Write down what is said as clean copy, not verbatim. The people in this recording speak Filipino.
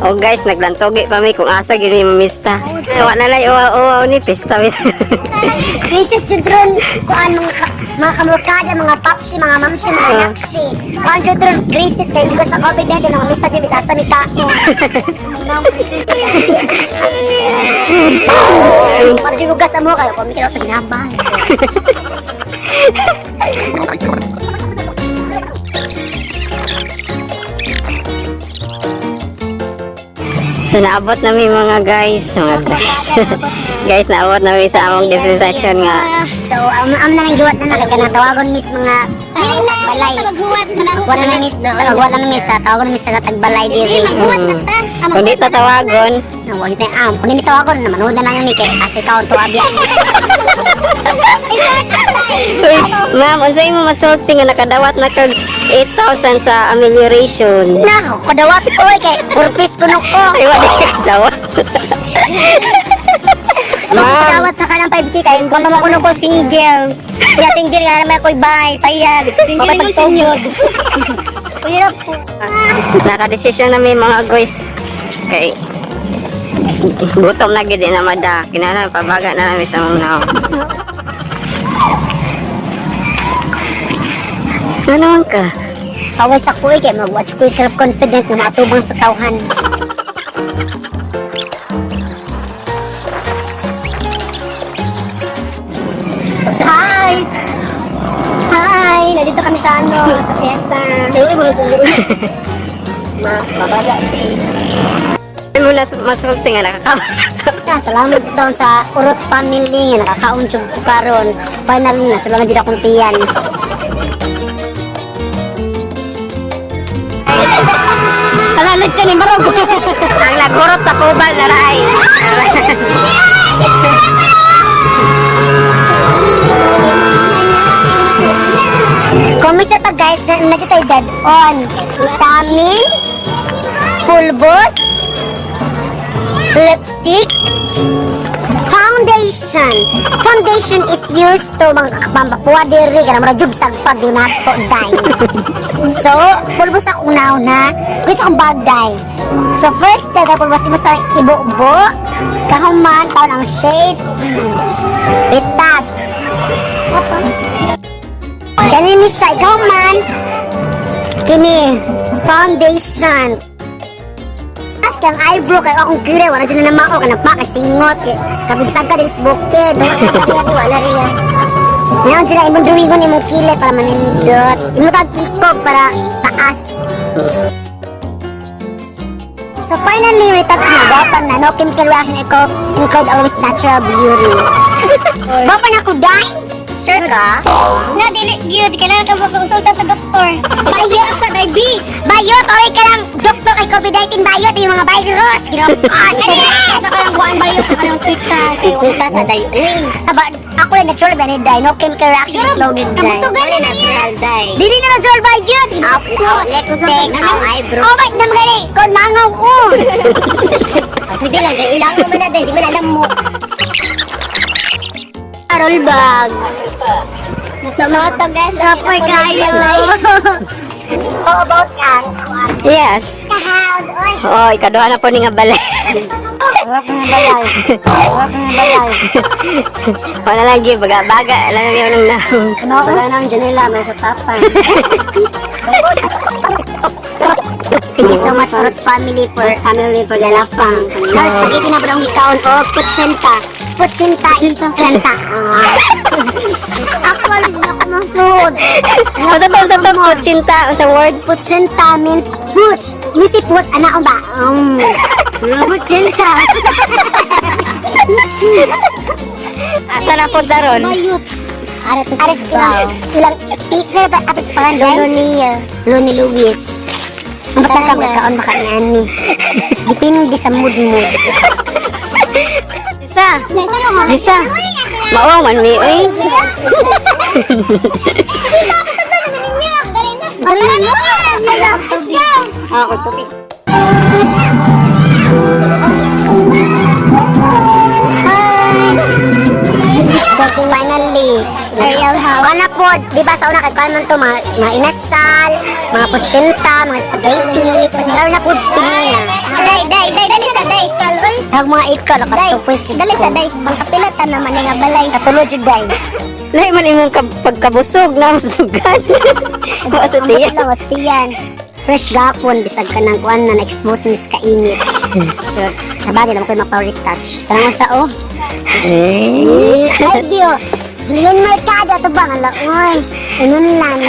Oh guys, naglantogi pa mi kung asa gini mamista. Wa na lay uwa ni pista mit. Princess children, kuan mga kamukada, mga papsi, mga mamsi, mga yakshi. Kuan children, Princess kay bigo sa COVID na mga mista di bisa sa mita ko. Para juga sa mo kayo, kumikira ko hinabang. So naabot namin mga guys, guys naabot namin sa among destination nga. So, am na nang giwat na nagkanatawagon miss mga balay. Wala na miss, wala na miss, tawagon miss sa tagbalay diri. Kung di tatawagon, Wala tayo kung hindi tawagon naman, huwag na lang ni kay ikaw to abya. uy, ma'am, unsay mo masulti nga nakadawat na kag 8,000 sa amelioration. Na, kadawat ko kay purpose kuno ko. Ay, wala ka dawat. Ma'am, Kadawat sa kanang 5K kay kung kuno ko single. Kaya single nga naman ako'y bay, payag. Single mo single. Kuya po. nakadesisyon namin mga guys. Kay gutom na gid na mada. Kinahanglan pabaga na namin sa mga ano naman ka? Kawas ako kay mag-watch ko self-confident na matubang sa tawhan. Hi! Hi! Nandito kami sa sa fiesta. Mabaga face. Ay mo na masulti nga nakakawa. Salamat daw sa Urot family nga nakakaunsyog ko karon. Finally na salamat din akong tiyan. Halalad ka ni Marog. Ang nagurot sa kubal na raay. Kumusta pa guys? Nandito tayo dead on. Vitamin, pulbos, lipstick, foundation. Foundation is used to mga pampapuwa diri kana mara jug sagpag di nato dai. So, pulbos ako una, gusto akong bag dai. So first, taga pulbos mo sa ibo-bo, kahuman, taon ang shade, retouch. Ganyan siya, ikaw man. Kini, foundation. As kang eyebrow, kayo akong kire, wala dyan na namao, ka napakasingot. Kabigsag ka din sa bukid. Wala rin. Ngayon dyan na imong duwigon, imong kile para manindot. Imong tag-ikog para taas. So finally, retouch na. Gapan na, no chemical reaction, include always natural beauty. Gapan ako, dahil? Sure ka? Na, dili, yun. Kailangan ka magkonsulta sa doktor. Bayot sa diabetes. Bayot, okay ka lang. Doktor kay COVID-19 bayot. Yung mga virus. Sa kalang buwan bayot. Sa kalang konsulta sa diabetes. Aba, ako yung natural ba ni Dai? No chemical reaction included Dai. Kamusto gani na natural Dai? Dili na natural bayot. Ako, lipstick, ang eyebrow. Oh, wait, naman gani. Kung mangaw ko. Sige lang, ilang mo na din. Di mo na alam mo. Roll bag. Sa mga tagas, apoy kayo. How about us? Yes. Kahawd, oy. Oh, ikaduha na po ni nga balay. Wala kang balay. Wala kang balay. Wala lagi, baga-baga. Alam niyo nang naong. Wala nang janela, may sa tapan. Thank you so much for family for the lapang. Now, spaghetti na ba daw ikaon o kutsinta? Kutsinta is kanta. Ako lang ako ng food. Ano to kutsinta sa word? Kutsinta means boots. Misi boots, anak ba? Kutsinta. Asa na po daron? Bayot. Arat ilang pizza ba apit pa Loni Luis. Ang bata ka magkaon baka ni Ani. Dipindi sa mood mo. Lisa. Mao man mi oy. Ako tubig. Hi. Finally, Real house. Wala po, di ba sa una kay kuan man to mga inasal, mga putsinta, mga spaghetti, pero na po pinya. Day, dali sa day. Kaloy. Ang mga ikal nakatupos. Dali sa day. Pangkapilatan naman nga balay. Katulod jud day. Lahi man imong pagkabusog na masugan. Masa tiyan. Lawas tiyan. Fresh gapon bisag ka ng kuan na na-expose ni sa kainit. So, sabagay naman ko ma-power touch. Tanong sa oh. Ay, Dio. Julian Mercado to ba? Ang lakoy. Inun lang.